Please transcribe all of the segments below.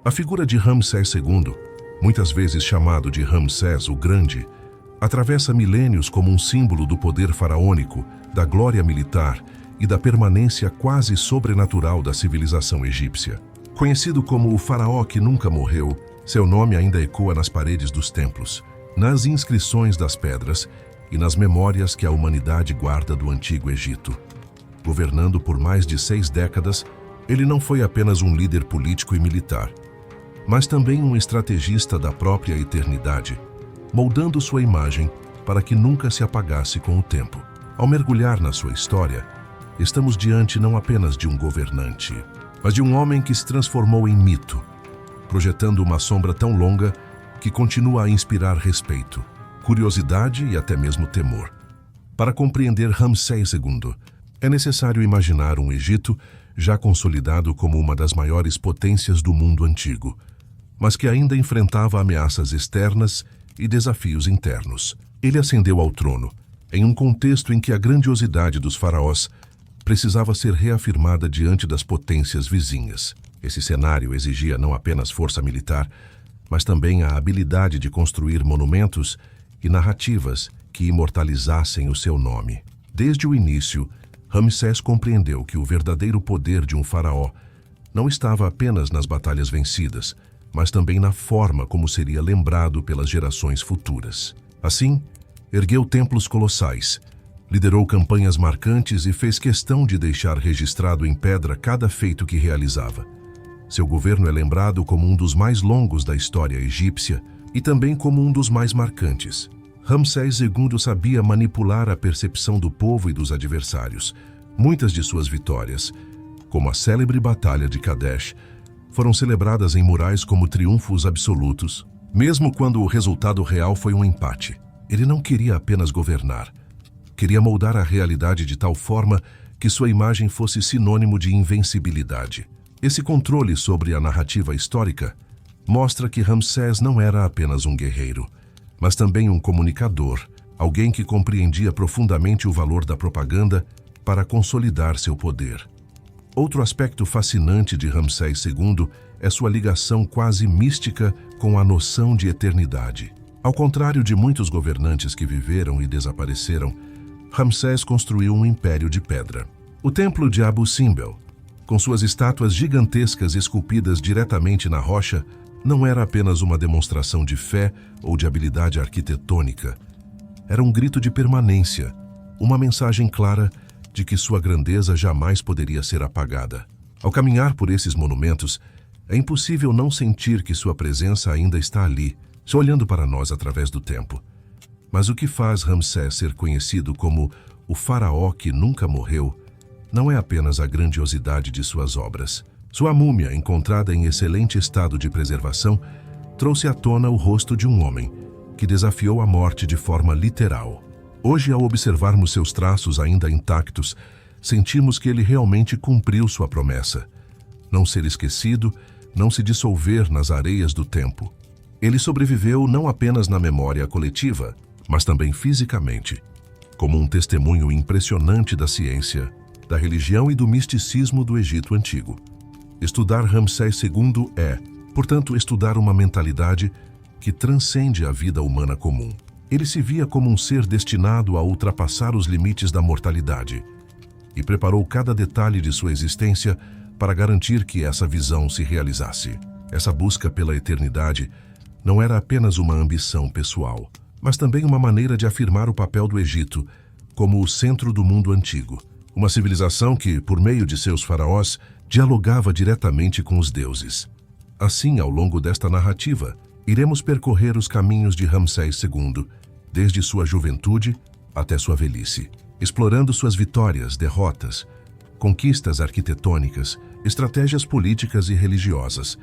A figura de Ramsés II, muitas vezes chamado de Ramsés o Grande, atravessa milênios como um símbolo do poder faraônico, da glória militar e da permanência quase sobrenatural da civilização egípcia. Conhecido como o faraó que nunca morreu, seu nome ainda ecoa nas paredes dos templos, nas inscrições das pedras e nas memórias que a humanidade guarda do Antigo Egito. Governando por mais de 6 décadas, ele não foi apenas um líder político e militar, mas também um estrategista da própria eternidade, moldando sua imagem para que nunca se apagasse com o tempo. Ao mergulhar na sua história, estamos diante não apenas de um governante, mas de um homem que se transformou em mito, projetando uma sombra tão longa que continua a inspirar respeito, curiosidade e até mesmo temor. Para compreender Ramsés II, é necessário imaginar um Egito já consolidado como uma das maiores potências do mundo antigo, mas que ainda enfrentava ameaças externas e desafios internos. Ele ascendeu ao trono em um contexto em que a grandiosidade dos faraós precisava ser reafirmada diante das potências vizinhas. Esse cenário exigia não apenas força militar, mas também a habilidade de construir monumentos e narrativas que imortalizassem o seu nome. Desde o início, Ramsés compreendeu que o verdadeiro poder de um faraó não estava apenas nas batalhas vencidas, mas também na forma como seria lembrado pelas gerações futuras. Assim, ergueu templos colossais, liderou campanhas marcantes e fez questão de deixar registrado em pedra cada feito que realizava. Seu governo é lembrado como um dos mais longos da história egípcia e também como um dos mais marcantes. Ramsés II sabia manipular a percepção do povo e dos adversários. Muitas de suas vitórias, como a célebre Batalha de Kadesh, foram celebradas em murais como triunfos absolutos, mesmo quando o resultado real foi um empate. Ele não queria apenas governar, queria moldar a realidade de tal forma que sua imagem fosse sinônimo de invencibilidade. Esse controle sobre a narrativa histórica mostra que Ramsés não era apenas um guerreiro, mas também um comunicador, alguém que compreendia profundamente o valor da propaganda para consolidar seu poder. Outro aspecto fascinante de Ramsés II é sua ligação quase mística com a noção de eternidade. Ao contrário de muitos governantes que viveram e desapareceram, Ramsés construiu um império de pedra. O templo de Abu Simbel, com suas estátuas gigantescas esculpidas diretamente na rocha, não era apenas uma demonstração de fé ou de habilidade arquitetônica. Era um grito de permanência, uma mensagem clara de que sua grandeza jamais poderia ser apagada. Ao caminhar por esses monumentos, é impossível não sentir que sua presença ainda está ali, olhando para nós através do tempo. Mas o que faz Ramsés ser conhecido como o faraó que nunca morreu não é apenas a grandiosidade de suas obras. Sua múmia, encontrada em excelente estado de preservação, trouxe à tona o rosto de um homem que desafiou a morte de forma literal. Hoje, ao observarmos seus traços ainda intactos, sentimos que ele realmente cumpriu sua promessa: não ser esquecido, não se dissolver nas areias do tempo. Ele sobreviveu não apenas na memória coletiva, mas também fisicamente, como um testemunho impressionante da ciência, da religião e do misticismo do Egito Antigo. Estudar Ramsés II é, portanto, estudar uma mentalidade que transcende a vida humana comum. Ele se via como um ser destinado a ultrapassar os limites da mortalidade e preparou cada detalhe de sua existência para garantir que essa visão se realizasse. Essa busca pela eternidade não era apenas uma ambição pessoal, mas também uma maneira de afirmar o papel do Egito como o centro do mundo antigo, uma civilização que, por meio de seus faraós, dialogava diretamente com os deuses. Assim, ao longo desta narrativa, iremos percorrer os caminhos de Ramsés II, desde sua juventude até sua velhice, explorando suas vitórias, derrotas, conquistas arquitetônicas, estratégias políticas e religiosas,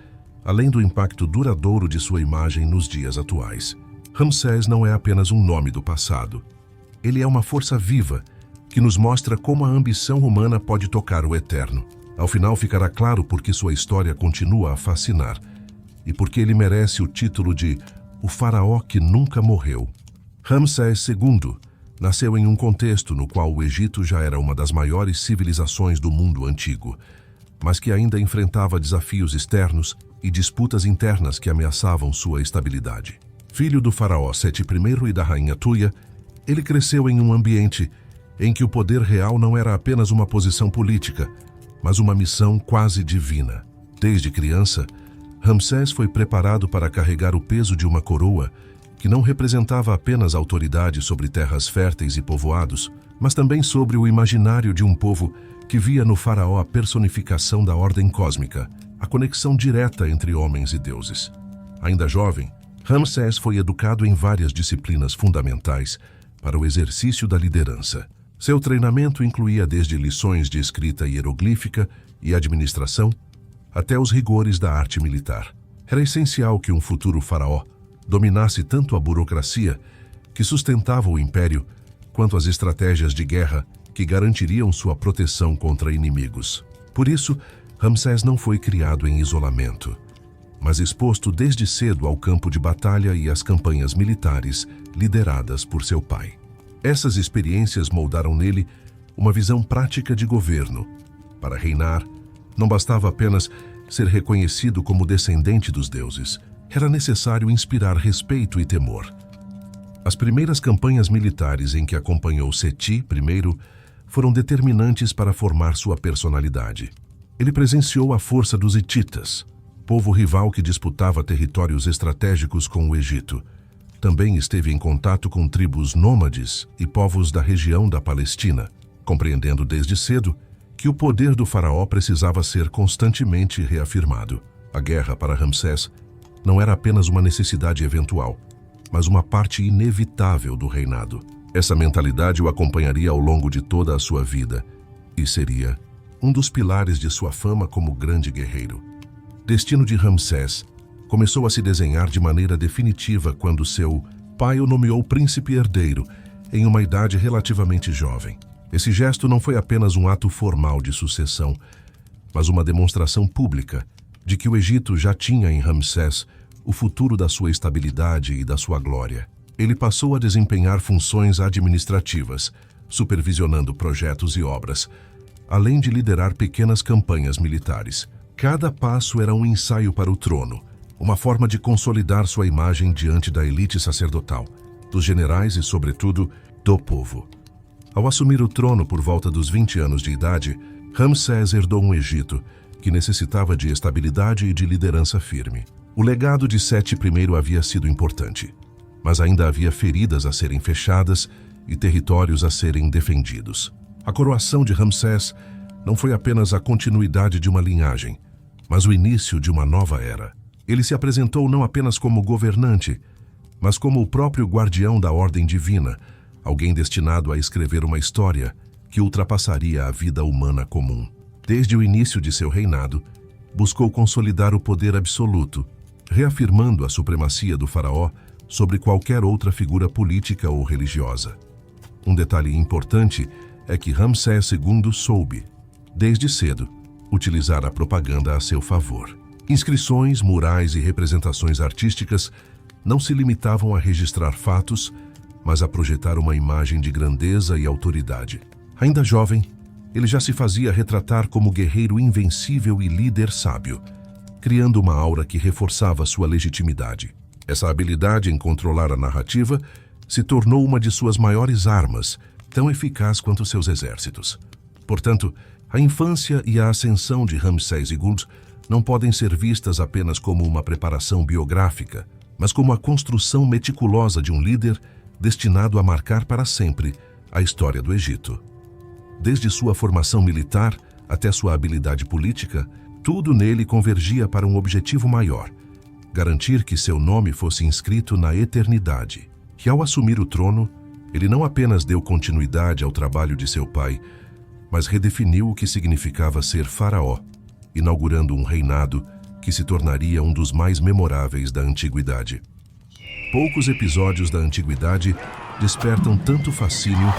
além do impacto duradouro de sua imagem nos dias atuais. Ramsés não é apenas um nome do passado. Ele é uma força viva que nos mostra como a ambição humana pode tocar o eterno. Ao final ficará claro por que sua história continua a fascinar e porque ele merece o título de o faraó que nunca morreu. Ramsés II nasceu em um contexto no qual o Egito já era uma das maiores civilizações do mundo antigo, mas que ainda enfrentava desafios externos e disputas internas que ameaçavam sua estabilidade. Filho do faraó Seti I e da rainha Tuia, ele cresceu em um ambiente em que o poder real não era apenas uma posição política, mas uma missão quase divina. Desde criança, Ramsés foi preparado para carregar o peso de uma coroa que não representava apenas autoridade sobre terras férteis e povoados, mas também sobre o imaginário de um povo que via no faraó a personificação da ordem cósmica, a conexão direta entre homens e deuses. Ainda jovem, Ramsés foi educado em várias disciplinas fundamentais para o exercício da liderança. Seu treinamento incluía desde lições de escrita hieroglífica e administração até os rigores da arte militar. Era essencial que um futuro faraó dominasse tanto a burocracia que sustentava o império, quanto as estratégias de guerra que garantiriam sua proteção contra inimigos. Por isso, Ramsés não foi criado em isolamento, mas exposto desde cedo ao campo de batalha e às campanhas militares lideradas por seu pai. Essas experiências moldaram nele uma visão prática de governo. Para reinar, não bastava apenas ser reconhecido como descendente dos deuses. Era necessário inspirar respeito e temor. As primeiras campanhas militares em que acompanhou Seti I foram determinantes para formar sua personalidade. Ele presenciou a força dos hititas, povo rival que disputava territórios estratégicos com o Egito. Também esteve em contato com tribos nômades e povos da região da Palestina, compreendendo desde cedo que o poder do faraó precisava ser constantemente reafirmado. A guerra para Ramsés não era apenas uma necessidade eventual, mas uma parte inevitável do reinado. Essa mentalidade o acompanharia ao longo de toda a sua vida e seria um dos pilares de sua fama como grande guerreiro. O destino de Ramsés começou a se desenhar de maneira definitiva quando seu pai o nomeou príncipe herdeiro em uma idade relativamente jovem. Esse gesto não foi apenas um ato formal de sucessão, mas uma demonstração pública de que o Egito já tinha em Ramsés o futuro da sua estabilidade e da sua glória. Ele passou a desempenhar funções administrativas, supervisionando projetos e obras, além de liderar pequenas campanhas militares. Cada passo era um ensaio para o trono, uma forma de consolidar sua imagem diante da elite sacerdotal, dos generais e, sobretudo, do povo. Ao assumir o trono por volta dos 20 anos de idade, Ramsés herdou um Egito que necessitava de estabilidade e de liderança firme. O legado de Seti I havia sido importante, mas ainda havia feridas a serem fechadas e territórios a serem defendidos. A coroação de Ramsés não foi apenas a continuidade de uma linhagem, mas o início de uma nova era. Ele se apresentou não apenas como governante, mas como o próprio guardião da ordem divina, alguém destinado a escrever uma história que ultrapassaria a vida humana comum. Desde o início de seu reinado, buscou consolidar o poder absoluto, reafirmando a supremacia do faraó sobre qualquer outra figura política ou religiosa. Um detalhe importante é que Ramsés II soube, desde cedo, utilizar a propaganda a seu favor. Inscrições, murais e representações artísticas não se limitavam a registrar fatos, mas a projetar uma imagem de grandeza e autoridade. Ainda jovem, ele já se fazia retratar como guerreiro invencível e líder sábio, criando uma aura que reforçava sua legitimidade. Essa habilidade em controlar a narrativa se tornou uma de suas maiores armas, tão eficaz quanto seus exércitos. Portanto, a infância e a ascensão de Ramsés II não podem ser vistas apenas como uma preparação biográfica, mas como a construção meticulosa de um líder destinado a marcar para sempre a história do Egito. Desde sua formação militar até sua habilidade política, tudo nele convergia para um objetivo maior: garantir que seu nome fosse inscrito na eternidade. E ao assumir o trono, ele não apenas deu continuidade ao trabalho de seu pai, mas redefiniu o que significava ser faraó, inaugurando um reinado que se tornaria um dos mais memoráveis da antiguidade. Poucos episódios da antiguidade despertam tanto fascínio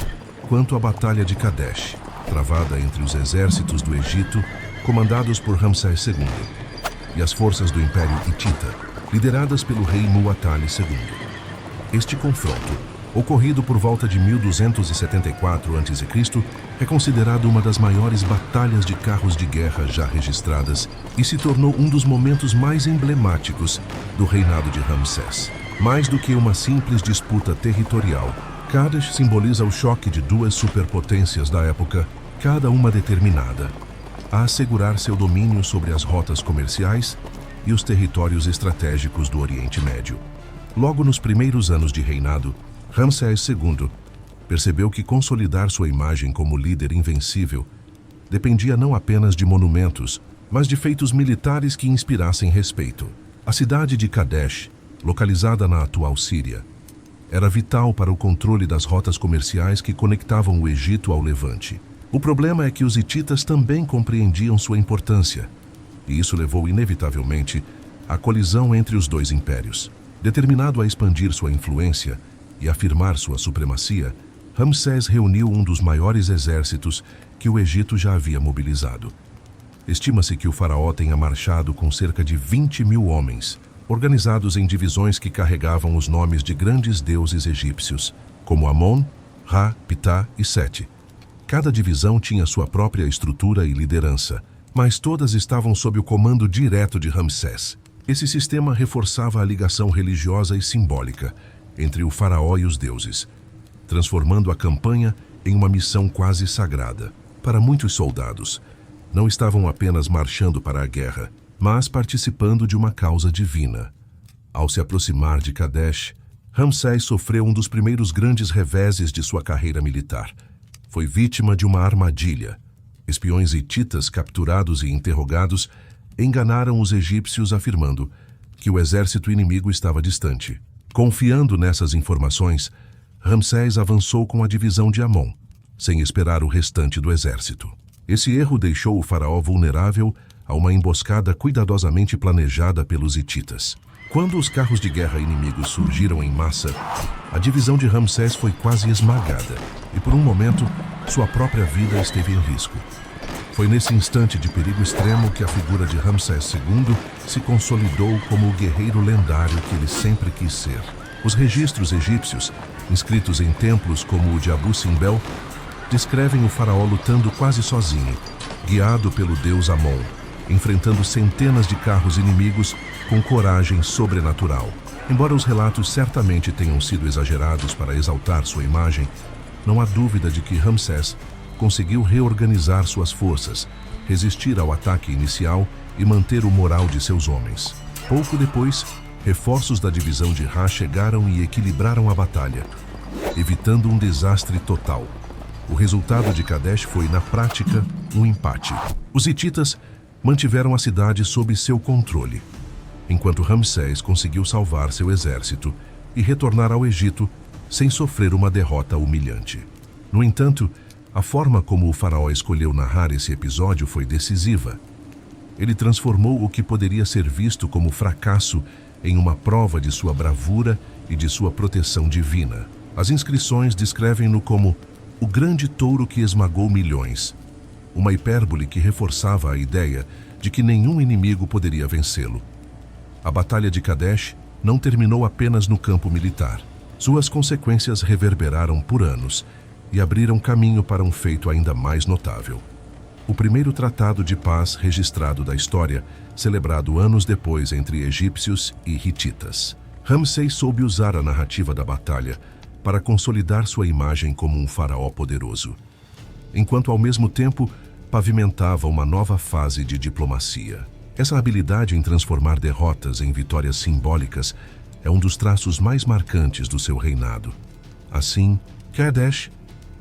quanto a Batalha de Kadesh, travada entre os exércitos do Egito, comandados por Ramsés II, e as forças do Império Hitita, lideradas pelo rei Muwatalli II. Este confronto, ocorrido por volta de 1274 a.C., É considerado uma das maiores batalhas de carros de guerra já registradas e se tornou um dos momentos mais emblemáticos do reinado de Ramsés. Mais do que uma simples disputa territorial, Kadesh simboliza o choque de duas superpotências da época, cada uma determinada a assegurar seu domínio sobre as rotas comerciais e os territórios estratégicos do Oriente Médio. Logo nos primeiros anos de reinado, Ramsés II percebeu que consolidar sua imagem como líder invencível dependia não apenas de monumentos, mas de feitos militares que inspirassem respeito. A cidade de Kadesh, localizada na atual Síria, era vital para o controle das rotas comerciais que conectavam o Egito ao Levante. O problema é que os hititas também compreendiam sua importância, e isso levou inevitavelmente à colisão entre os dois impérios. Determinado a expandir sua influência e afirmar sua supremacia, Ramsés reuniu um dos maiores exércitos que o Egito já havia mobilizado. Estima-se que o faraó tenha marchado com cerca de 20.000 homens, organizados em divisões que carregavam os nomes de grandes deuses egípcios, como Amon, Ra, Ptah e Sete. Cada divisão tinha sua própria estrutura e liderança, mas todas estavam sob o comando direto de Ramsés. Esse sistema reforçava a ligação religiosa e simbólica entre o faraó e os deuses, transformando a campanha em uma missão quase sagrada. Para muitos soldados, não estavam apenas marchando para a guerra, mas participando de uma causa divina. Ao se aproximar de Kadesh, Ramsés sofreu um dos primeiros grandes reveses de sua carreira militar. Foi vítima de uma armadilha. Espiões hititas capturados e interrogados enganaram os egípcios afirmando que o exército inimigo estava distante. Confiando nessas informações, Ramsés avançou com a divisão de Amon, sem esperar o restante do exército. Esse erro deixou o faraó vulnerável a uma emboscada cuidadosamente planejada pelos hititas. Quando os carros de guerra inimigos surgiram em massa, a divisão de Ramsés foi quase esmagada e, por um momento, sua própria vida esteve em risco. Foi nesse instante de perigo extremo que a figura de Ramsés II se consolidou como o guerreiro lendário que ele sempre quis ser. Os registros egípcios, inscritos em templos como o de Abu Simbel, descrevem o faraó lutando quase sozinho, guiado pelo deus Amon, enfrentando centenas de carros inimigos com coragem sobrenatural. Embora os relatos certamente tenham sido exagerados para exaltar sua imagem, não há dúvida de que Ramsés conseguiu reorganizar suas forças, resistir ao ataque inicial e manter o moral de seus homens. Pouco depois, reforços da divisão de Ra chegaram e equilibraram a batalha, evitando um desastre total. O resultado de Kadesh foi, na prática, um empate. Os hititas mantiveram a cidade sob seu controle, enquanto Ramsés conseguiu salvar seu exército e retornar ao Egito sem sofrer uma derrota humilhante. No entanto, a forma como o faraó escolheu narrar esse episódio foi decisiva. Ele transformou o que poderia ser visto como fracasso em uma prova de sua bravura e de sua proteção divina. As inscrições descrevem-no como o grande touro que esmagou milhões, uma hipérbole que reforçava a ideia de que nenhum inimigo poderia vencê-lo. A Batalha de Kadesh não terminou apenas no campo militar. Suas consequências reverberaram por anos e abriram caminho para um feito ainda mais notável. O primeiro tratado de paz registrado da história, celebrado anos depois entre egípcios e hititas. Ramsés soube usar a narrativa da batalha para consolidar sua imagem como um faraó poderoso, enquanto ao mesmo tempo pavimentava uma nova fase de diplomacia. Essa habilidade em transformar derrotas em vitórias simbólicas é um dos traços mais marcantes do seu reinado. Assim, Kadesh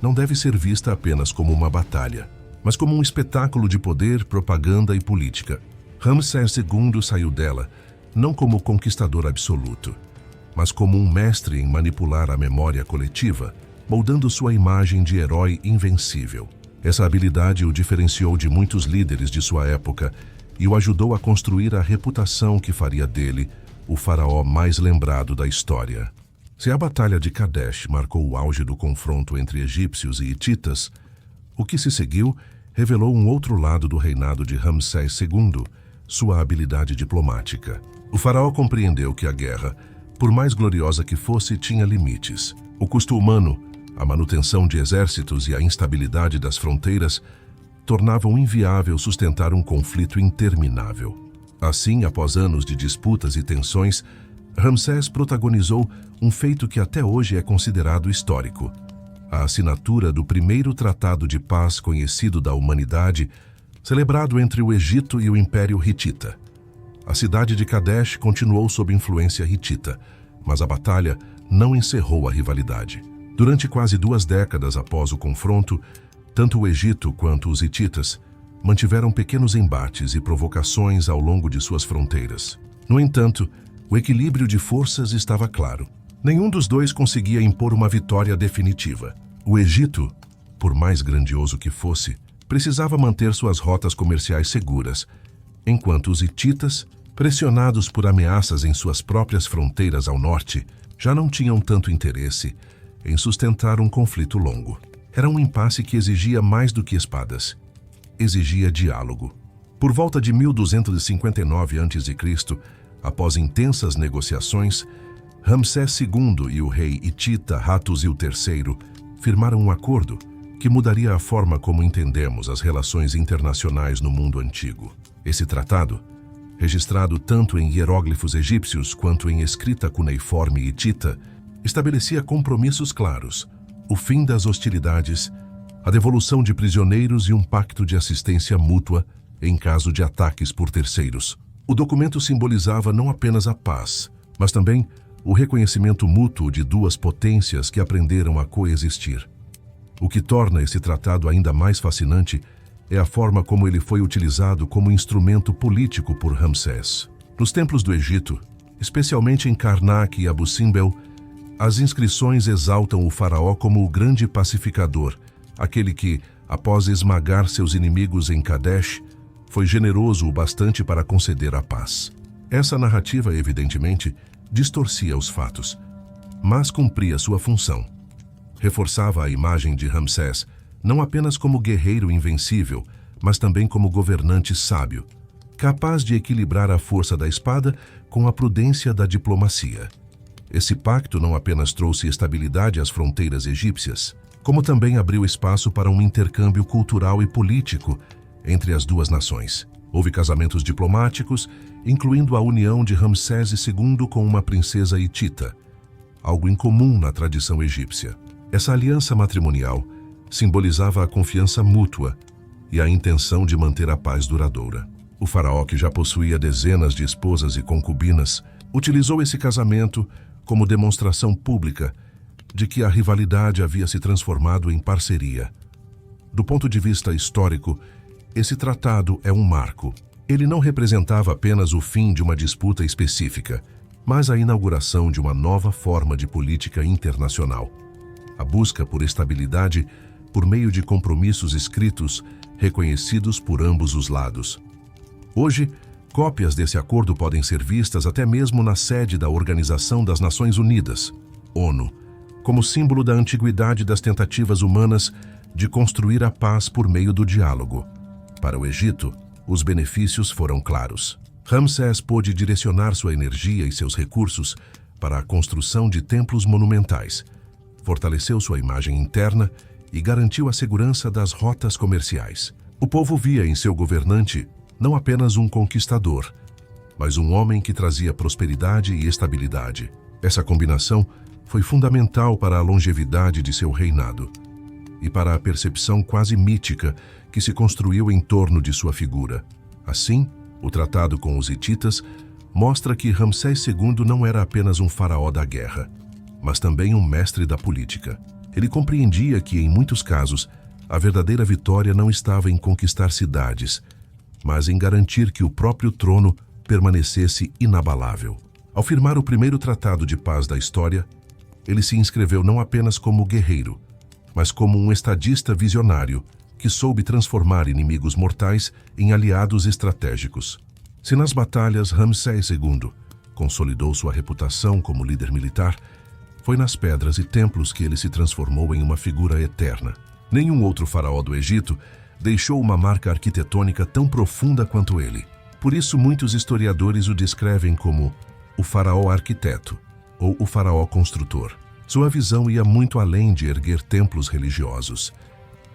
não deve ser vista apenas como uma batalha, mas como um espetáculo de poder, propaganda e política. Ramsés II saiu dela não como conquistador absoluto, mas como um mestre em manipular a memória coletiva, moldando sua imagem de herói invencível. Essa habilidade o diferenciou de muitos líderes de sua época e o ajudou a construir a reputação que faria dele o faraó mais lembrado da história. Se a Batalha de Kadesh marcou o auge do confronto entre egípcios e hititas, o que se seguiu revelou um outro lado do reinado de Ramsés II, sua habilidade diplomática. O faraó compreendeu que a guerra, por mais gloriosa que fosse, tinha limites. O custo humano, A manutenção de exércitos e a instabilidade das fronteiras tornavam inviável sustentar um conflito interminável. Assim, após anos de disputas e tensões, Ramsés protagonizou um feito que até hoje é considerado histórico: a assinatura do primeiro tratado de paz conhecido da humanidade, celebrado entre o Egito e o Império Hitita. A cidade de Kadesh continuou sob influência hitita, mas a batalha não encerrou a rivalidade. Durante quase 2 décadas após o confronto, tanto o Egito quanto os hititas mantiveram pequenos embates e provocações ao longo de suas fronteiras. No entanto, o equilíbrio de forças estava claro. Nenhum dos dois conseguia impor uma vitória definitiva. O Egito, por mais grandioso que fosse, precisava manter suas rotas comerciais seguras, enquanto os hititas, pressionados por ameaças em suas próprias fronteiras ao norte, já não tinham tanto interesse em sustentar um conflito longo. Era um impasse que exigia mais do que espadas. Exigia diálogo. Por volta de 1259 a.C., após intensas negociações, Ramsés II e o rei hitita Hattusil III firmaram um acordo que mudaria a forma como entendemos as relações internacionais no mundo antigo. Esse tratado, registrado tanto em hieróglifos egípcios quanto em escrita cuneiforme hitita, estabelecia compromissos claros: o fim das hostilidades, a devolução de prisioneiros e um pacto de assistência mútua em caso de ataques por terceiros. O documento simbolizava não apenas a paz, mas também o reconhecimento mútuo de 2 potências que aprenderam a coexistir. O que torna esse tratado ainda mais fascinante é a forma como ele foi utilizado como instrumento político por Ramsés. Nos templos do Egito, especialmente em Karnak e Abu Simbel, as inscrições exaltam o faraó como o grande pacificador, aquele que, após esmagar seus inimigos em Kadesh, foi generoso o bastante para conceder a paz. Essa narrativa, evidentemente, distorcia os fatos, mas cumpria sua função. Reforçava a imagem de Ramsés não apenas como guerreiro invencível, mas também como governante sábio, capaz de equilibrar a força da espada com a prudência da diplomacia. Esse pacto não apenas trouxe estabilidade às fronteiras egípcias, como também abriu espaço para um intercâmbio cultural e político entre as 2 nações. Houve casamentos diplomáticos, incluindo a união de Ramsés II com uma princesa hitita, algo incomum na tradição egípcia. Essa aliança matrimonial simbolizava a confiança mútua e a intenção de manter a paz duradoura. O faraó, que já possuía dezenas de esposas e concubinas, utilizou esse casamento como demonstração pública de que a rivalidade havia se transformado em parceria. Do ponto de vista histórico, esse tratado é um marco. Ele não representava apenas o fim de uma disputa específica, mas a inauguração de uma nova forma de política internacional. A busca por estabilidade por meio de compromissos escritos reconhecidos por ambos os lados. Hoje, cópias desse acordo podem ser vistas até mesmo na sede da Organização das Nações Unidas, ONU, como símbolo da antiguidade das tentativas humanas de construir a paz por meio do diálogo. Para o Egito, os benefícios foram claros. Ramsés pôde direcionar sua energia e seus recursos para a construção de templos monumentais, fortaleceu sua imagem interna e garantiu a segurança das rotas comerciais. O povo via em seu governante não apenas um conquistador, mas um homem que trazia prosperidade e estabilidade. Essa combinação foi fundamental para a longevidade de seu reinado e para a percepção quase mítica que se construiu em torno de sua figura. Assim, o tratado com os hititas mostra que Ramsés II não era apenas um faraó da guerra, mas também um mestre da política. Ele compreendia que, em muitos casos, a verdadeira vitória não estava em conquistar cidades, mas em garantir que o próprio trono permanecesse inabalável. Ao firmar o primeiro tratado de paz da história, ele se inscreveu não apenas como guerreiro, mas como um estadista visionário que soube transformar inimigos mortais em aliados estratégicos. Se nas batalhas Ramsés II consolidou sua reputação como líder militar, foi nas pedras e templos que ele se transformou em uma figura eterna. Nenhum outro faraó do Egito deixou uma marca arquitetônica tão profunda quanto ele. Por isso, muitos historiadores o descrevem como o faraó arquiteto ou o faraó construtor. Sua visão ia muito além de erguer templos religiosos.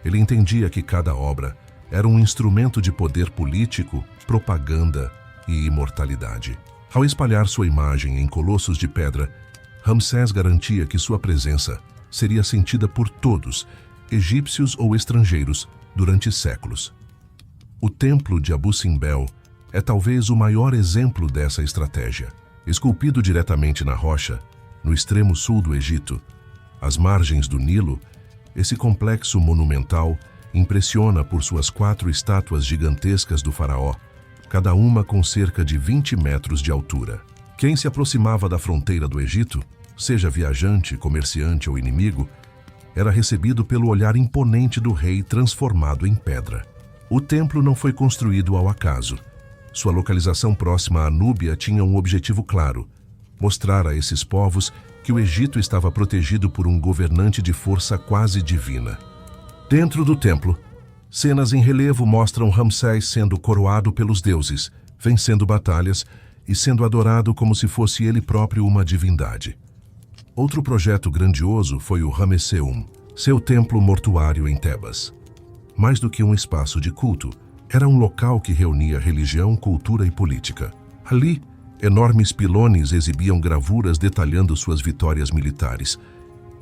Ele entendia que cada obra era um instrumento de poder político, propaganda e imortalidade. Ao espalhar sua imagem em colossos de pedra, Ramsés garantia que sua presença seria sentida por todos, egípcios ou estrangeiros, durante séculos. O templo de Abu Simbel é talvez o maior exemplo dessa estratégia. Esculpido diretamente na rocha, no extremo sul do Egito, às margens do Nilo, esse complexo monumental impressiona por suas 4 estátuas gigantescas do faraó, cada uma com cerca de 20 metros de altura. Quem se aproximava da fronteira do Egito, seja viajante, comerciante ou inimigo, era recebido pelo olhar imponente do rei transformado em pedra. O templo não foi construído ao acaso. Sua localização próxima à Núbia tinha um objetivo claro: mostrar a esses povos que o Egito estava protegido por um governante de força quase divina. Dentro do templo, cenas em relevo mostram Ramsés sendo coroado pelos deuses, vencendo batalhas e sendo adorado como se fosse ele próprio uma divindade. Outro projeto grandioso foi o Ramesseum, seu templo mortuário em Tebas. Mais do que um espaço de culto, era um local que reunia religião, cultura e política. Ali, enormes pilones exibiam gravuras detalhando suas vitórias militares,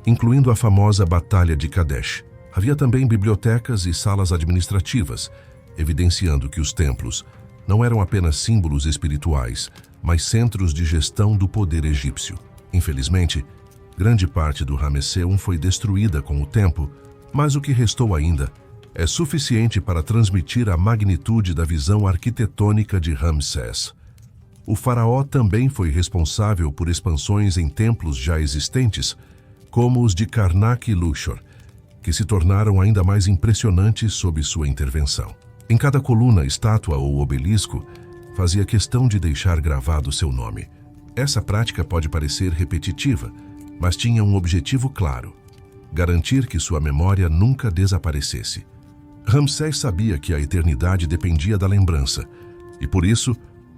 incluindo a famosa Batalha de Kadesh. Havia também bibliotecas e salas administrativas, evidenciando que os templos não eram apenas símbolos espirituais, mas centros de gestão do poder egípcio. Infelizmente, grande parte do Ramesseum foi destruída com o tempo, mas o que restou ainda é suficiente para transmitir a magnitude da visão arquitetônica de Ramsés. O faraó também foi responsável por expansões em templos já existentes, como os de Karnak e Luxor, que se tornaram ainda mais impressionantes sob sua intervenção. Em cada coluna, estátua ou obelisco, fazia questão de deixar gravado seu nome. Essa prática pode parecer repetitiva, mas tinha um objetivo claro: garantir que sua memória nunca desaparecesse. Ramsés sabia que a eternidade dependia da lembrança, e por isso,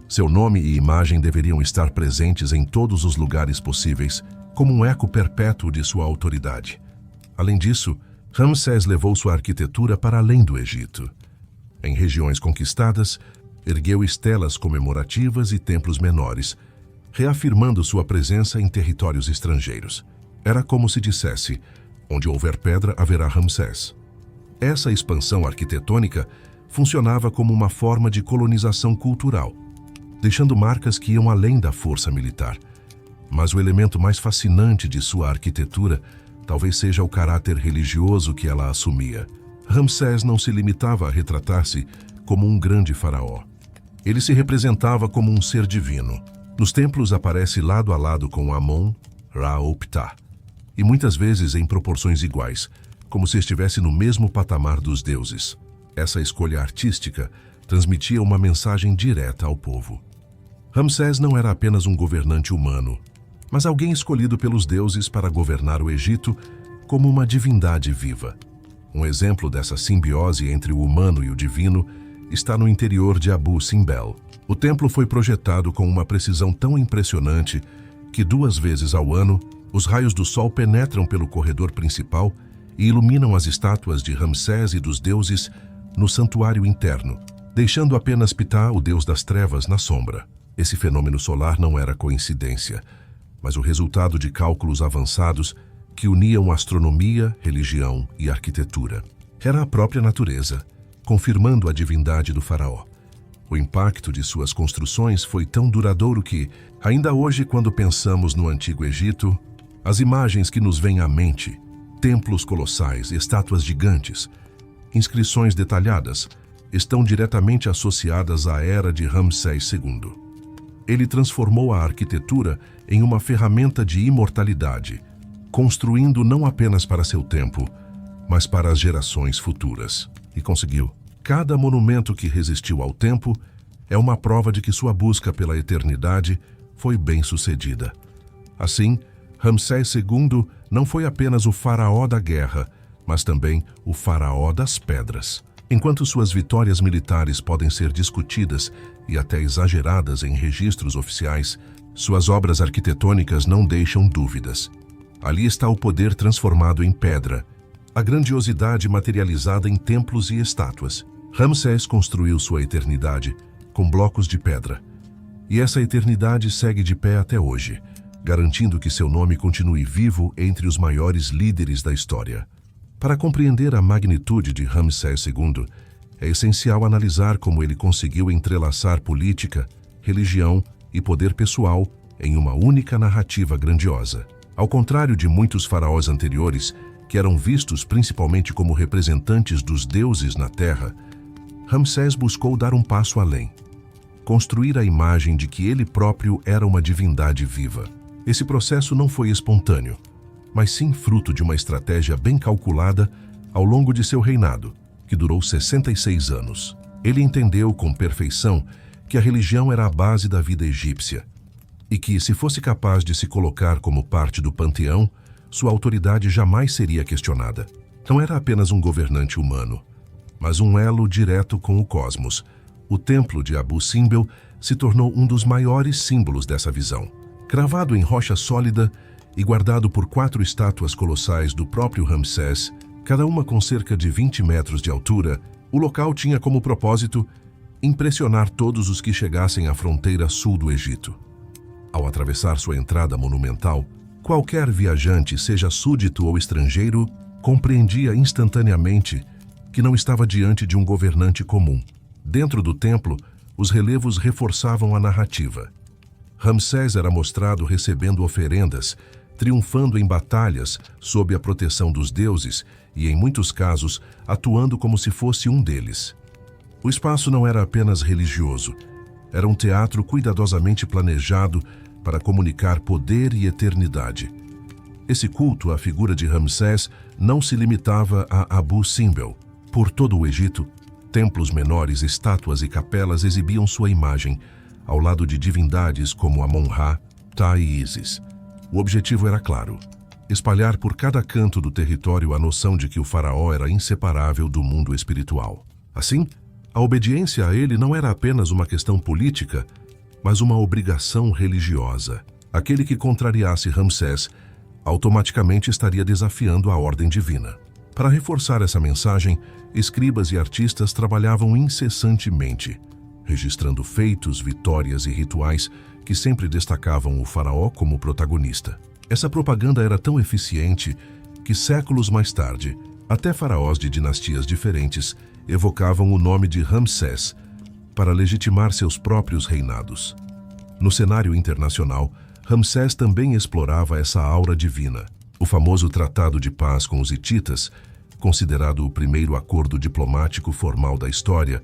seu nome e imagem deveriam estar presentes em todos os lugares possíveis, como um eco perpétuo de sua autoridade. Além disso, Ramsés levou sua arquitetura para além do Egito. Em regiões conquistadas, ergueu estelas comemorativas e templos menores, reafirmando sua presença em territórios estrangeiros. Era como se dissesse: onde houver pedra, haverá Ramsés. Essa expansão arquitetônica funcionava como uma forma de colonização cultural, deixando marcas que iam além da força militar. Mas o elemento mais fascinante de sua arquitetura talvez seja o caráter religioso que ela assumia. Ramsés não se limitava a retratar-se como um grande faraó. Ele se representava como um ser divino. Nos templos aparece lado a lado com Amon, Ra ou Ptah, e muitas vezes em proporções iguais, como se estivesse no mesmo patamar dos deuses. Essa escolha artística transmitia uma mensagem direta ao povo. Ramsés não era apenas um governante humano, mas alguém escolhido pelos deuses para governar o Egito como uma divindade viva. Um exemplo dessa simbiose entre o humano e o divino está no interior de Abu Simbel. O templo foi projetado com uma precisão tão impressionante que 2 vezes ao ano, os raios do sol penetram pelo corredor principal e iluminam as estátuas de Ramsés e dos deuses no santuário interno, deixando apenas Ptah, o deus das trevas, na sombra. Esse fenômeno solar não era coincidência, mas o resultado de cálculos avançados que uniam astronomia, religião e arquitetura. Era a própria natureza, confirmando a divindade do faraó. O impacto de suas construções foi tão duradouro que, ainda hoje, quando pensamos no Antigo Egito, as imagens que nos vêm à mente, templos colossais, estátuas gigantes, inscrições detalhadas, estão diretamente associadas à era de Ramsés II. Ele transformou a arquitetura em uma ferramenta de imortalidade, construindo não apenas para seu tempo, mas para as gerações futuras. E conseguiu. Cada monumento que resistiu ao tempo é uma prova de que sua busca pela eternidade foi bem-sucedida. Assim, Ramsés II não foi apenas o faraó da guerra, mas também o faraó das pedras. Enquanto suas vitórias militares podem ser discutidas e até exageradas em registros oficiais, suas obras arquitetônicas não deixam dúvidas. Ali está o poder transformado em pedra, a grandiosidade materializada em templos e estátuas. Ramsés construiu sua eternidade com blocos de pedra. E essa eternidade segue de pé até hoje, garantindo que seu nome continue vivo entre os maiores líderes da história. Para compreender a magnitude de Ramsés II, é essencial analisar como ele conseguiu entrelaçar política, religião e poder pessoal em uma única narrativa grandiosa. Ao contrário de muitos faraós anteriores, que eram vistos principalmente como representantes dos deuses na terra, Ramsés buscou dar um passo além, construir a imagem de que ele próprio era uma divindade viva. Esse processo não foi espontâneo, mas sim fruto de uma estratégia bem calculada ao longo de seu reinado, que durou 66 anos. Ele entendeu com perfeição que a religião era a base da vida egípcia e que, se fosse capaz de se colocar como parte do panteão, sua autoridade jamais seria questionada. Não era apenas um governante humano, mas um elo direto com o cosmos. O templo de Abu Simbel se tornou um dos maiores símbolos dessa visão. Cravado em rocha sólida e guardado por 4 estátuas colossais do próprio Ramsés, cada uma com cerca de 20 metros de altura, o local tinha como propósito impressionar todos os que chegassem à fronteira sul do Egito. Ao atravessar sua entrada monumental, qualquer viajante, seja súdito ou estrangeiro, compreendia instantaneamente que não estava diante de um governante comum. Dentro do templo, os relevos reforçavam a narrativa. Ramsés era mostrado recebendo oferendas, triunfando em batalhas sob a proteção dos deuses e, em muitos casos, atuando como se fosse um deles. O espaço não era apenas religioso, era um teatro cuidadosamente planejado para comunicar poder e eternidade. Esse culto à figura de Ramsés não se limitava a Abu Simbel. Por todo o Egito, templos menores, estátuas e capelas exibiam sua imagem, ao lado de divindades como Amon-Ra, Ptah e Ísis. O objetivo era claro: espalhar por cada canto do território a noção de que o faraó era inseparável do mundo espiritual. Assim, a obediência a ele não era apenas uma questão política, mas uma obrigação religiosa. Aquele que contrariasse Ramsés automaticamente estaria desafiando a ordem divina. Para reforçar essa mensagem, escribas e artistas trabalhavam incessantemente, registrando feitos, vitórias e rituais que sempre destacavam o faraó como protagonista. Essa propaganda era tão eficiente que, séculos mais tarde, até faraós de dinastias diferentes evocavam o nome de Ramsés para legitimar seus próprios reinados. No cenário internacional, Ramsés também explorava essa aura divina. O famoso Tratado de Paz com os Hititas, considerado o primeiro acordo diplomático formal da história,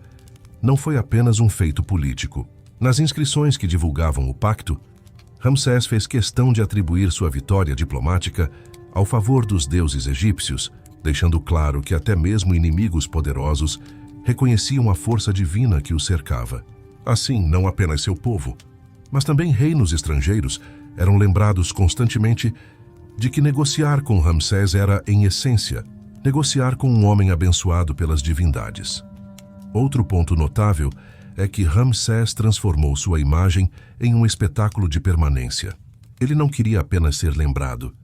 não foi apenas um feito político. Nas inscrições que divulgavam o pacto, Ramsés fez questão de atribuir sua vitória diplomática ao favor dos deuses egípcios, deixando claro que até mesmo inimigos poderosos reconheciam a força divina que os cercava. Assim, não apenas seu povo, mas também reinos estrangeiros eram lembrados constantemente de que negociar com Ramsés era, em essência, negociar com um homem abençoado pelas divindades. Outro ponto notável é que Ramsés transformou sua imagem em um espetáculo de permanência. Ele não queria apenas ser lembrado,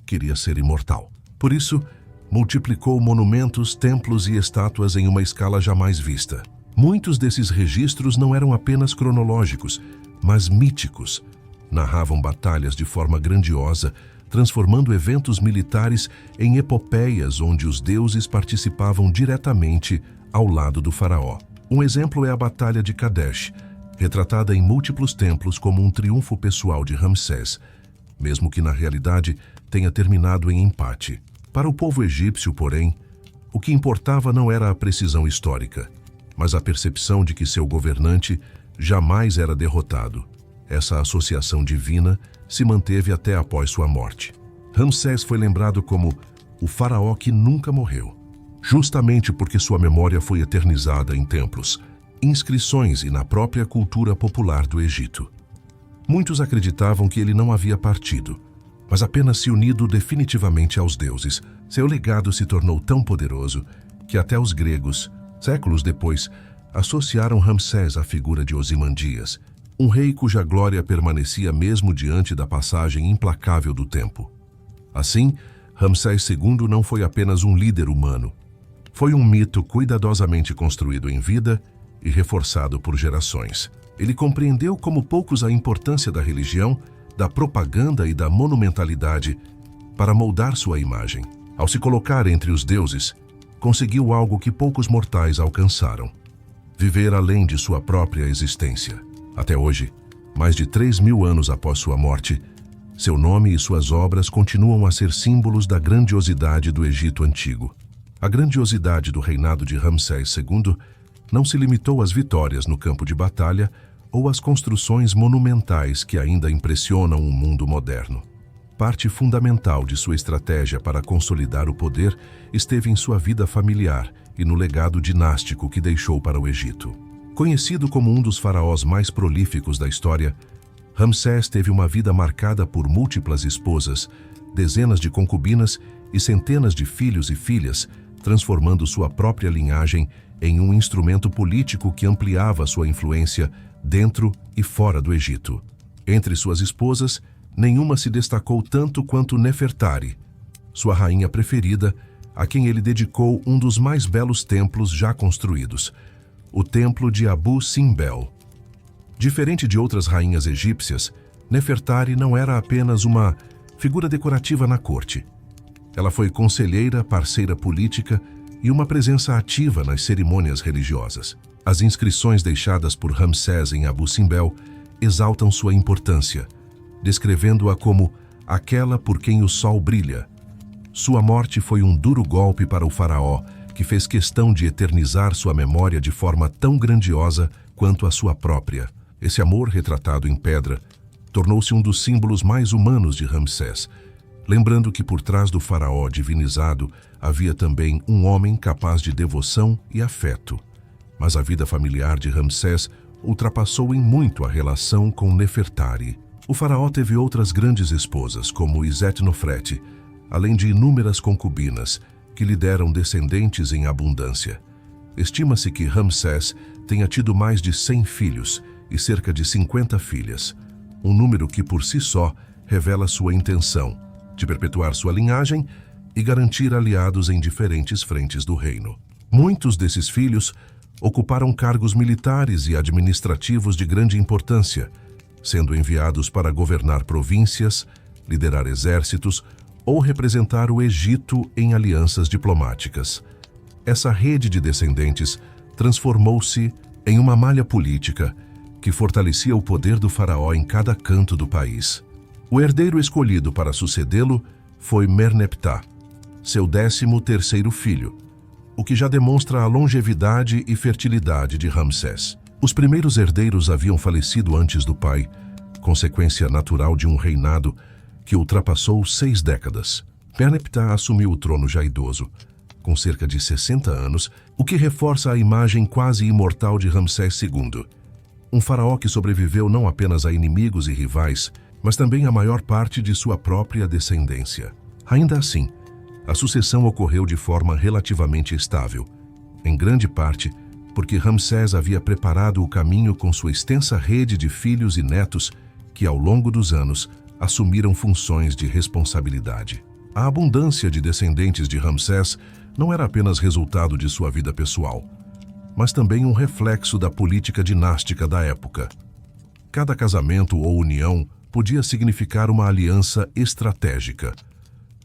queria ser imortal. Por isso, multiplicou monumentos, templos e estátuas em uma escala jamais vista. Muitos desses registros não eram apenas cronológicos, mas míticos. Narravam batalhas de forma grandiosa, transformando eventos militares em epopeias onde os deuses participavam diretamente ao lado do faraó. Um exemplo é a Batalha de Kadesh, retratada em múltiplos templos como um triunfo pessoal de Ramsés, mesmo que na realidade tenha terminado em empate. Para o povo egípcio, porém, o que importava não era a precisão histórica, mas a percepção de que seu governante jamais era derrotado. Essa associação divina se manteve até após sua morte. Ramsés foi lembrado como o faraó que nunca morreu, justamente porque sua memória foi eternizada em templos, inscrições e na própria cultura popular do Egito. Muitos acreditavam que ele não havia partido, mas apenas se unido definitivamente aos deuses. Seu legado se tornou tão poderoso que até os gregos, séculos depois, associaram Ramsés à figura de Osimandias, um rei cuja glória permanecia mesmo diante da passagem implacável do tempo. Assim, Ramsés II não foi apenas um líder humano. Foi um mito cuidadosamente construído em vida e reforçado por gerações. Ele compreendeu como poucos a importância da religião, da propaganda e da monumentalidade para moldar sua imagem. Ao se colocar entre os deuses, conseguiu algo que poucos mortais alcançaram: viver além de sua própria existência. Até hoje, mais de 3.000 anos após sua morte, seu nome e suas obras continuam a ser símbolos da grandiosidade do Egito Antigo. A grandiosidade do reinado de Ramsés II não se limitou às vitórias no campo de batalha ou às construções monumentais que ainda impressionam o mundo moderno. Parte fundamental de sua estratégia para consolidar o poder esteve em sua vida familiar e no legado dinástico que deixou para o Egito. Conhecido como um dos faraós mais prolíficos da história, Ramsés teve uma vida marcada por múltiplas esposas, dezenas de concubinas e centenas de filhos e filhas, transformando sua própria linhagem em um instrumento político que ampliava sua influência dentro e fora do Egito. Entre suas esposas, nenhuma se destacou tanto quanto Nefertari, sua rainha preferida, a quem ele dedicou um dos mais belos templos já construídos, o Templo de Abu Simbel. Diferente de outras rainhas egípcias, Nefertari não era apenas uma figura decorativa na corte. Ela foi conselheira, parceira política e uma presença ativa nas cerimônias religiosas. As inscrições deixadas por Ramsés em Abu Simbel exaltam sua importância, descrevendo-a como aquela por quem o sol brilha. Sua morte foi um duro golpe para o faraó, que fez questão de eternizar sua memória de forma tão grandiosa quanto a sua própria. Esse amor retratado em pedra tornou-se um dos símbolos mais humanos de Ramsés, lembrando que por trás do faraó divinizado havia também um homem capaz de devoção e afeto. Mas a vida familiar de Ramsés ultrapassou em muito a relação com Nefertari. O faraó teve outras grandes esposas, como Isetnofrete, além de inúmeras concubinas, que lhe deram descendentes em abundância. Estima-se que Ramsés tenha tido mais de 100 filhos e cerca de 50 filhas, um número que por si só revela sua intenção de perpetuar sua linhagem e garantir aliados em diferentes frentes do reino. Muitos desses filhos ocuparam cargos militares e administrativos de grande importância, sendo enviados para governar províncias, liderar exércitos ou representar o Egito em alianças diplomáticas. Essa rede de descendentes transformou-se em uma malha política que fortalecia o poder do faraó em cada canto do país. O herdeiro escolhido para sucedê-lo foi Merneptah, seu 13º filho, o que já demonstra a longevidade e fertilidade de Ramsés. Os primeiros herdeiros haviam falecido antes do pai, consequência natural de um reinado que ultrapassou 6 décadas. Merneptah assumiu o trono já idoso, com cerca de 60 anos, o que reforça a imagem quase imortal de Ramsés II. Um faraó que sobreviveu não apenas a inimigos e rivais, mas também a maior parte de sua própria descendência. Ainda assim, a sucessão ocorreu de forma relativamente estável, em grande parte porque Ramsés havia preparado o caminho com sua extensa rede de filhos e netos que, ao longo dos anos, assumiram funções de responsabilidade. A abundância de descendentes de Ramsés não era apenas resultado de sua vida pessoal, mas também um reflexo da política dinástica da época. Cada casamento ou união podia significar uma aliança estratégica.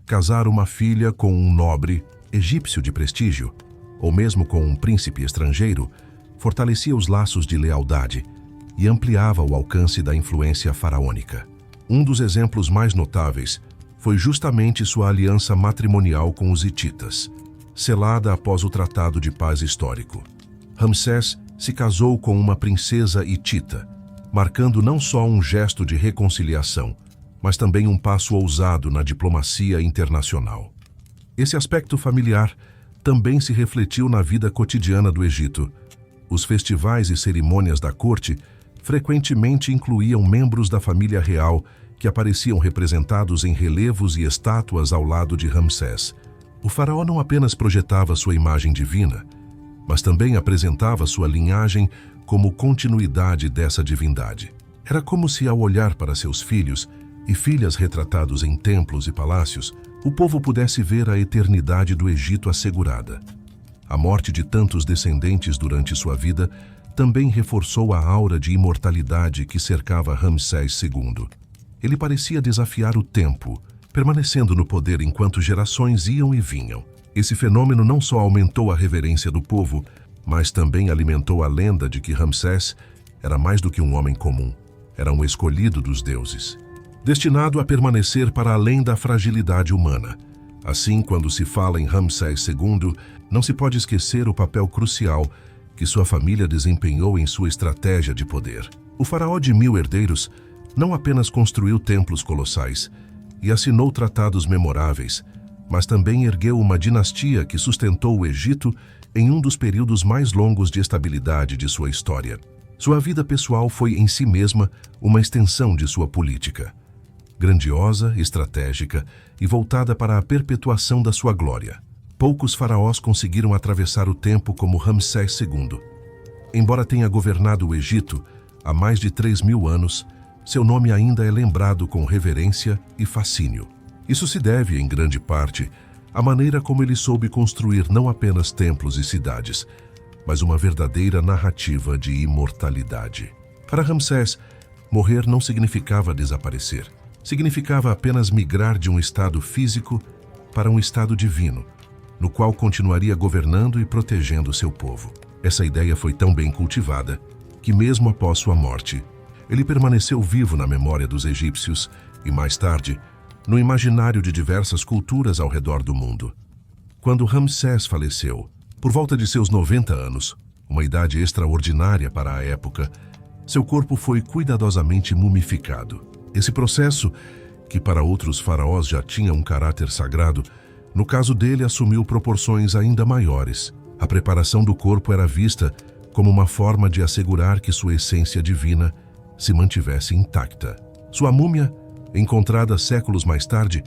Casar uma filha com um nobre egípcio de prestígio, ou mesmo com um príncipe estrangeiro, fortalecia os laços de lealdade e ampliava o alcance da influência faraônica. Um dos exemplos mais notáveis foi justamente sua aliança matrimonial com os hititas, selada após o Tratado de Paz Histórico. Ramsés se casou com uma princesa hitita, marcando não só um gesto de reconciliação, mas também um passo ousado na diplomacia internacional. Esse aspecto familiar também se refletiu na vida cotidiana do Egito. Os festivais e cerimônias da corte frequentemente incluíam membros da família real que apareciam representados em relevos e estátuas ao lado de Ramsés. O faraó não apenas projetava sua imagem divina, mas também apresentava sua linhagem como continuidade dessa divindade. Era como se, ao olhar para seus filhos, e filhas retratados em templos e palácios, o povo pudesse ver a eternidade do Egito assegurada. A morte de tantos descendentes durante sua vida também reforçou a aura de imortalidade que cercava Ramsés II. Ele parecia desafiar o tempo, permanecendo no poder enquanto gerações iam e vinham. Esse fenômeno não só aumentou a reverência do povo, mas também alimentou a lenda de que Ramsés era mais do que um homem comum. Era um escolhido dos deuses, destinado a permanecer para além da fragilidade humana. Assim, quando se fala em Ramsés II, não se pode esquecer o papel crucial que sua família desempenhou em sua estratégia de poder. O faraó de 1000 herdeiros não apenas construiu templos colossais e assinou tratados memoráveis, mas também ergueu uma dinastia que sustentou o Egito em um dos períodos mais longos de estabilidade de sua história. Sua vida pessoal foi em si mesma uma extensão de sua política, grandiosa, estratégica e voltada para a perpetuação da sua glória. Poucos faraós conseguiram atravessar o tempo como Ramsés II. Embora tenha governado o Egito há mais de 3000 anos, seu nome ainda é lembrado com reverência e fascínio. Isso se deve, em grande parte, à maneira como ele soube construir não apenas templos e cidades, mas uma verdadeira narrativa de imortalidade. Para Ramsés, morrer não significava desaparecer. Significava apenas migrar de um estado físico para um estado divino, no qual continuaria governando e protegendo seu povo. Essa ideia foi tão bem cultivada que, mesmo após sua morte, ele permaneceu vivo na memória dos egípcios e, mais tarde, no imaginário de diversas culturas ao redor do mundo. Quando Ramsés faleceu, por volta de seus 90 anos, uma idade extraordinária para a época, seu corpo foi cuidadosamente mumificado. Esse processo, que para outros faraós já tinha um caráter sagrado, no caso dele assumiu proporções ainda maiores. A preparação do corpo era vista como uma forma de assegurar que sua essência divina se mantivesse intacta. Sua múmia, encontrada séculos mais tarde,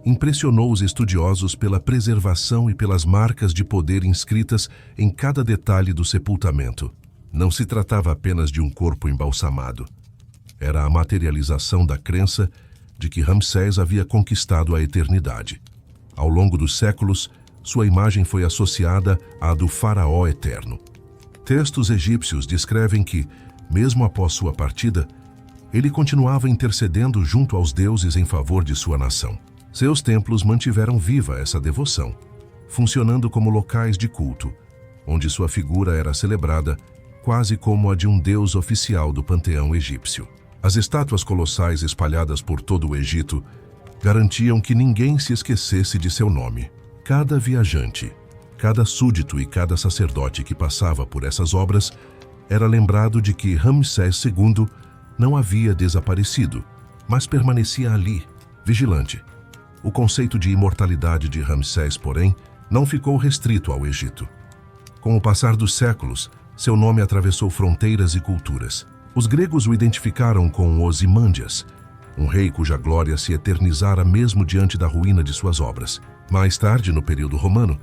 impressionou os estudiosos pela preservação e pelas marcas de poder inscritas em cada detalhe do sepultamento. Não se tratava apenas de um corpo embalsamado. Era a materialização da crença de que Ramsés havia conquistado a eternidade. Ao longo dos séculos, sua imagem foi associada à do faraó eterno. Textos egípcios descrevem que, mesmo após sua partida, ele continuava intercedendo junto aos deuses em favor de sua nação. Seus templos mantiveram viva essa devoção, funcionando como locais de culto, onde sua figura era celebrada quase como a de um deus oficial do panteão egípcio. As estátuas colossais espalhadas por todo o Egito garantiam que ninguém se esquecesse de seu nome. Cada viajante, cada súdito e cada sacerdote que passava por essas obras era lembrado de que Ramsés II não havia desaparecido, mas permanecia ali, vigilante. O conceito de imortalidade de Ramsés, porém, não ficou restrito ao Egito. Com o passar dos séculos, seu nome atravessou fronteiras e culturas. Os gregos o identificaram com Osimândias, um rei cuja glória se eternizara mesmo diante da ruína de suas obras. Mais tarde, no período romano,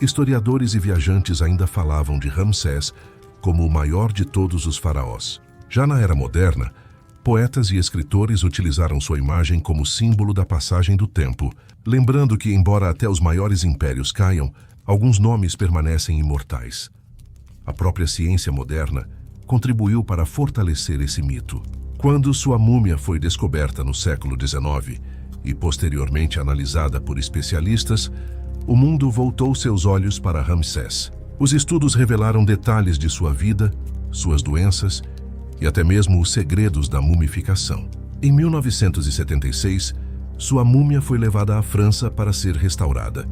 historiadores e viajantes ainda falavam de Ramsés como o maior de todos os faraós. Já na era moderna, poetas e escritores utilizaram sua imagem como símbolo da passagem do tempo, lembrando que, embora até os maiores impérios caiam, alguns nomes permanecem imortais. A própria ciência moderna contribuiu para fortalecer esse mito. Quando sua múmia foi descoberta no século XIX e posteriormente analisada por especialistas, o mundo voltou seus olhos para Ramsés. Os estudos revelaram detalhes de sua vida, suas doenças e até mesmo os segredos da mumificação. Em 1976, sua múmia foi levada à França para ser restaurada,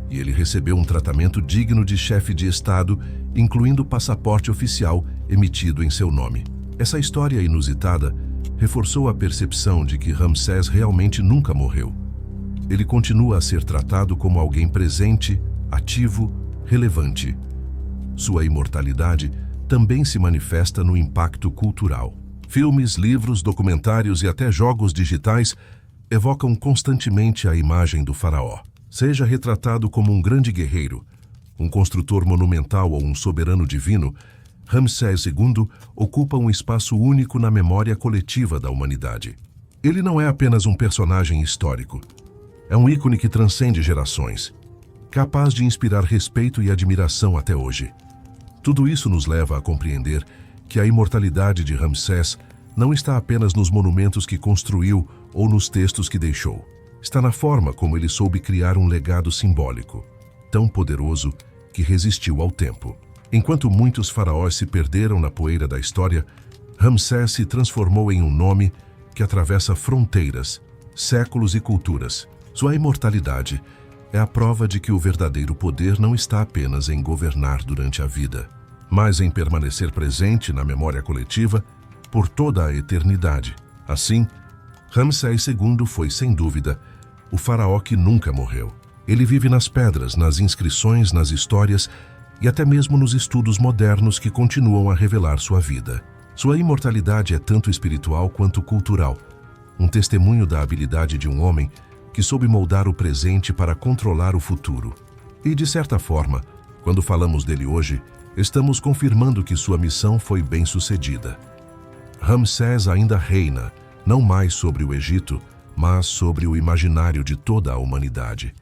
e ele recebeu um tratamento digno de chefe de Estado, incluindo passaporte oficial emitido em seu nome. Essa história inusitada reforçou a percepção de que Ramsés realmente nunca morreu. Ele continua a ser tratado como alguém presente, ativo, relevante. Sua imortalidade também se manifesta no impacto cultural. Filmes, livros, documentários e até jogos digitais evocam constantemente a imagem do faraó. Seja retratado como um grande guerreiro, um construtor monumental ou um soberano divino, Ramsés II ocupa um espaço único na memória coletiva da humanidade. Ele não é apenas um personagem histórico. É um ícone que transcende gerações, capaz de inspirar respeito e admiração até hoje. Tudo isso nos leva a compreender que a imortalidade de Ramsés não está apenas nos monumentos que construiu ou nos textos que deixou. Está na forma como ele soube criar um legado simbólico, tão poderoso que resistiu ao tempo. Enquanto muitos faraós se perderam na poeira da história, Ramsés se transformou em um nome que atravessa fronteiras, séculos e culturas. Sua imortalidade é a prova de que o verdadeiro poder não está apenas em governar durante a vida, mas em permanecer presente na memória coletiva por toda a eternidade. Assim, Ramsés II foi, sem dúvida, o faraó que nunca morreu. Ele vive nas pedras, nas inscrições, nas histórias e até mesmo nos estudos modernos que continuam a revelar sua vida. Sua imortalidade é tanto espiritual quanto cultural, um testemunho da habilidade de um homem que soube moldar o presente para controlar o futuro. E, de certa forma, quando falamos dele hoje, estamos confirmando que sua missão foi bem-sucedida. Ramsés ainda reina, não mais sobre o Egito, mas sobre o imaginário de toda a humanidade.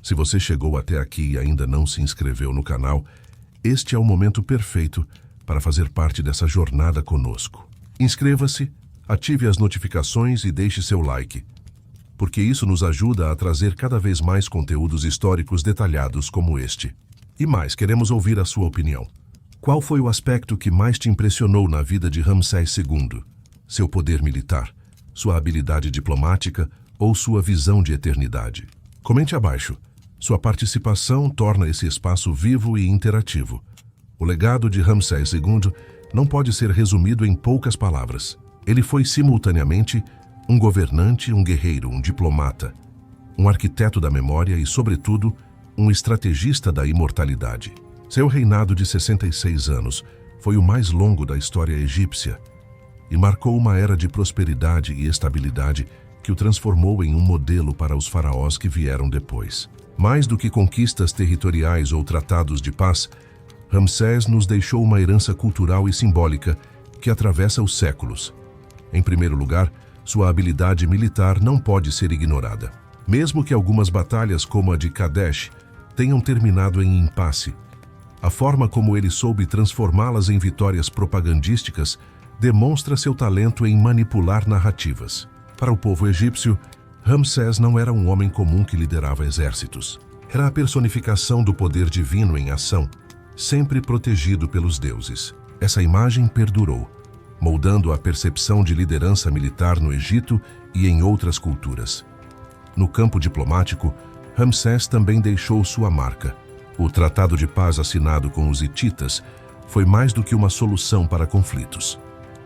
Se você chegou até aqui e ainda não se inscreveu no canal, este é o momento perfeito para fazer parte dessa jornada conosco. Inscreva-se, ative as notificações e deixe seu like, porque isso nos ajuda a trazer cada vez mais conteúdos históricos detalhados como este. E mais, queremos ouvir a sua opinião. Qual foi o aspecto que mais te impressionou na vida de Ramsés II? Seu poder militar, sua habilidade diplomática ou sua visão de eternidade? Comente abaixo. Sua participação torna esse espaço vivo e interativo. O legado de Ramsés II não pode ser resumido em poucas palavras. Ele foi simultaneamente um governante, um guerreiro, um diplomata, um arquiteto da memória e, sobretudo, um estrategista da imortalidade. Seu reinado de 66 anos foi o mais longo da história egípcia e marcou uma era de prosperidade e estabilidade que o transformou em um modelo para os faraós que vieram depois. Mais do que conquistas territoriais ou tratados de paz, Ramsés nos deixou uma herança cultural e simbólica que atravessa os séculos. Em primeiro lugar, sua habilidade militar não pode ser ignorada. Mesmo que algumas batalhas como a de Kadesh tenham terminado em impasse, a forma como ele soube transformá-las em vitórias propagandísticas demonstra seu talento em manipular narrativas. Para o povo egípcio, Ramsés não era um homem comum que liderava exércitos. Era a personificação do poder divino em ação, sempre protegido pelos deuses. Essa imagem perdurou, moldando a percepção de liderança militar no Egito e em outras culturas. No campo diplomático, Ramsés também deixou sua marca. O Tratado de Paz assinado com os hititas foi mais do que uma solução para conflitos.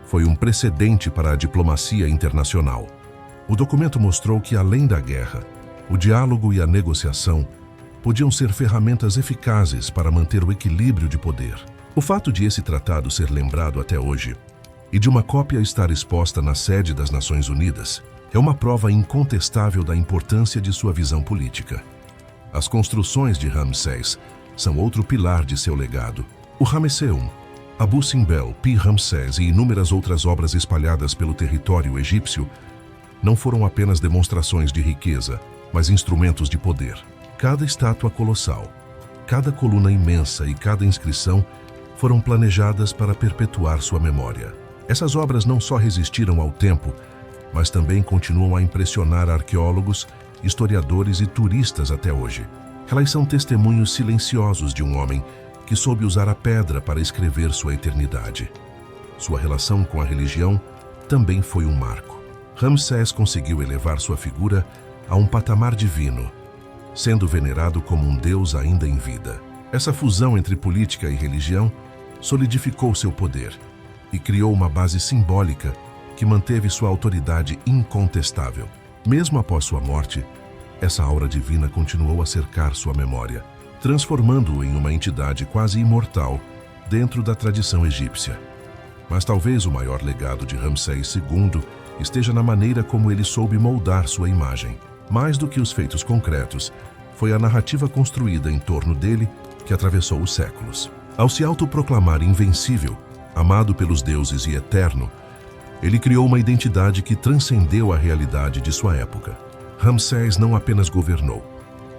Foi um precedente para a diplomacia internacional. O documento mostrou que, além da guerra, o diálogo e a negociação podiam ser ferramentas eficazes para manter o equilíbrio de poder. O fato de esse tratado ser lembrado até hoje e de uma cópia estar exposta na sede das Nações Unidas é uma prova incontestável da importância de sua visão política. As construções de Ramsés são outro pilar de seu legado. O Ramesseum, Abu Simbel, Pi-Ramsés e inúmeras outras obras espalhadas pelo território egípcio não foram apenas demonstrações de riqueza, mas instrumentos de poder. Cada estátua colossal, cada coluna imensa e cada inscrição foram planejadas para perpetuar sua memória. Essas obras não só resistiram ao tempo, mas também continuam a impressionar arqueólogos, historiadores e turistas até hoje. Elas são testemunhos silenciosos de um homem que soube usar a pedra para escrever sua eternidade. Sua relação com a religião também foi um marco. Ramsés conseguiu elevar sua figura a um patamar divino, sendo venerado como um deus ainda em vida. Essa fusão entre política e religião solidificou seu poder e criou uma base simbólica que manteve sua autoridade incontestável. Mesmo após sua morte, essa aura divina continuou a cercar sua memória, transformando-o em uma entidade quase imortal dentro da tradição egípcia. Mas talvez o maior legado de Ramsés II esteja na maneira como ele soube moldar sua imagem. Mais do que os feitos concretos, foi a narrativa construída em torno dele que atravessou os séculos. Ao se autoproclamar invencível, amado pelos deuses e eterno, Ele criou uma identidade que transcendeu a realidade de sua época. Ramsés não apenas governou,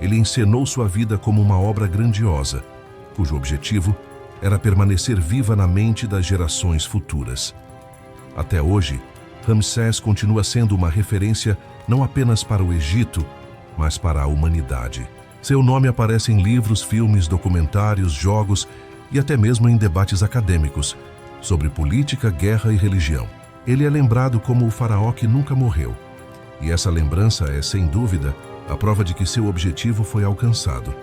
ele encenou sua vida como uma obra grandiosa, cujo objetivo era permanecer viva na mente das gerações futuras. Até hoje, Ramsés continua sendo uma referência não apenas para o Egito, mas para a humanidade. Seu nome aparece em livros, filmes, documentários, jogos e até mesmo em debates acadêmicos sobre política, guerra e religião. Ele é lembrado como o faraó que nunca morreu. E essa lembrança é, sem dúvida, a prova de que seu objetivo foi alcançado.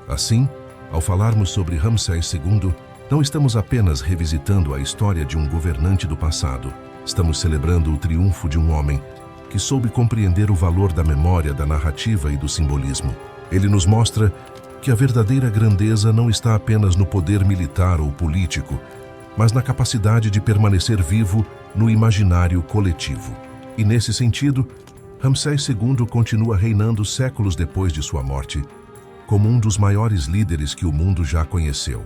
Assim, ao falarmos sobre Ramsés II, não estamos apenas revisitando a história de um governante do passado. Estamos celebrando o triunfo de um homem que soube compreender o valor da memória, da narrativa e do simbolismo. Ele nos mostra que a verdadeira grandeza não está apenas no poder militar ou político, mas na capacidade de permanecer vivo no imaginário coletivo. E nesse sentido, Ramsés II continua reinando séculos depois de sua morte, como um dos maiores líderes que o mundo já conheceu.